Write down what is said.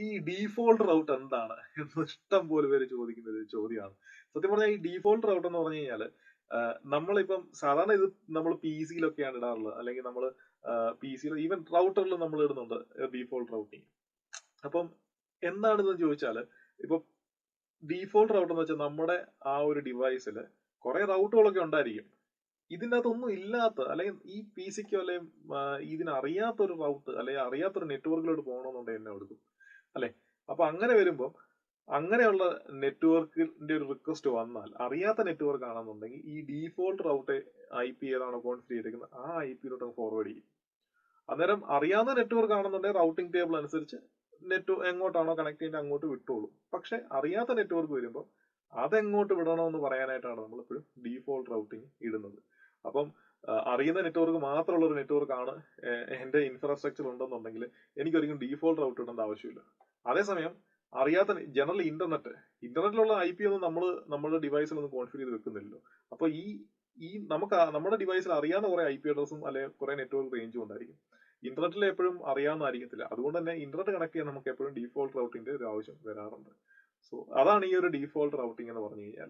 ഈ ഡീഫോൾട്ട് റൗട്ട് എന്താണ് എന്ന് ഇഷ്ടം പോലെ പേര് ചോദിക്കുന്ന ഒരു ചോദ്യമാണ്. സത്യം പറഞ്ഞാൽ ഈ ഡീഫോൾട്ട് റൗട്ട് എന്ന് പറഞ്ഞു കഴിഞ്ഞാല് നമ്മളിപ്പം സാധാരണ ഇത് നമ്മൾ പി സിയിലൊക്കെയാണ് ഇടാറുള്ളത്, അല്ലെങ്കിൽ നമ്മൾ പി സിയിൽ ഈവൻ റൗട്ടറിൽ നമ്മൾ ഇടുന്നുണ്ട് ഡീഫോൾട്ട് റൗട്ടിങ്. അപ്പം എന്താണെന്ന് ചോദിച്ചാല് ഇപ്പൊ ഡീഫോൾട്ട് റൗട്ട് എന്ന് വെച്ചാൽ നമ്മുടെ ആ ഒരു ഡിവൈസിൽ കുറെ റൗട്ടുകളൊക്കെ ഉണ്ടായിരിക്കും. ഇതിനകത്തൊന്നും ഇല്ലാത്ത, അല്ലെങ്കിൽ ഈ പി സിക്കോ അല്ലെങ്കിൽ ഇതിനറിയാത്തൊരു റൗട്ട് അല്ലെങ്കിൽ അറിയാത്തൊരു നെറ്റ്വർക്കിലോട്ട് പോകണമെന്നുണ്ടെങ്കിൽ എന്നെ എടുക്കും അല്ലെ. അപ്പൊ അങ്ങനെ വരുമ്പോൾ അങ്ങനെയുള്ള നെറ്റ്വർക്കിന്റെ ഒരു റിക്വസ്റ്റ് വന്നാൽ, അറിയാത്ത നെറ്റ്വർക്ക് ആണെന്നുണ്ടെങ്കിൽ ഈ ഡീഫോൾട്ട് റൗട്ട് IP ഏതാണോ കോൺഫിഗർ ചെയ്തിരിക്കുന്നത് ആ IP-ലോട്ട് ഫോർവേഡ് ചെയ്യും. അന്നേരം അറിയാവുന്ന നെറ്റ്വർക്ക് ആണെന്നുണ്ടെങ്കിൽ റൗട്ടിംഗ് ടേബിൾ അനുസരിച്ച് എങ്ങോട്ടാണോ കണക്ട് ചെയ്യുന്നത് അങ്ങോട്ട് വിട്ടോളൂ. പക്ഷെ അറിയാത്ത നെറ്റ്വർക്ക് വരുമ്പോൾ അതെങ്ങോട്ട് വിടണമെന്ന് പറയാനായിട്ടാണ് നമ്മൾ എപ്പോഴും ഡീഫോൾട്ട് റൗട്ടിങ് ഇടുന്നത്. അപ്പം അറിയുന്ന നെറ്റ്വർക്ക് മാത്രമുള്ള ഒരു നെറ്റ്വർക്ക് ആണ് എന്റെ ഇൻഫ്രാസ്ട്രക്ചർ ഉണ്ടെന്നുണ്ടെങ്കിൽ എനിക്കൊരിക്കലും ഡീഫോൾട്ട് റൗട്ട് ഇടേണ്ട ആവശ്യമില്ല. അതേസമയം അറിയാത്ത ജനറൽ ഇന്റർനെറ്റിലുള്ള IP ഒന്നും നമ്മുടെ ഡിവൈസിലൊന്നും കോൺഫിഗർ ചെയ്ത് വെക്കുന്നില്ലല്ലോ. അപ്പൊ ഈ നമുക്ക് നമ്മുടെ ഡിവൈസിൽ അറിയാവുന്ന കുറെ IP അഡ്രസ്സും അല്ലെങ്കിൽ കുറെ നെറ്റ്വർക്ക് റേഞ്ചും ഉണ്ടായിരിക്കും. ഇന്റർനെറ്റിൽ എപ്പോഴും അറിയാവുന്നതായിരിക്കത്തില്ല. അതുകൊണ്ട് തന്നെ ഇന്റർനെറ്റ് കണക്ട് ചെയ്യാൻ നമുക്ക് എപ്പോഴും ഡീഫോൾട്ട് റൗട്ടിന്റെ ഒരു ആവശ്യം വരാറുണ്ട്. സോ അതാണ് ഈ ഒരു ഡീഫോൾട്ട് റൗട്ടിംഗ് എന്ന് പറഞ്ഞു കഴിഞ്ഞാൽ.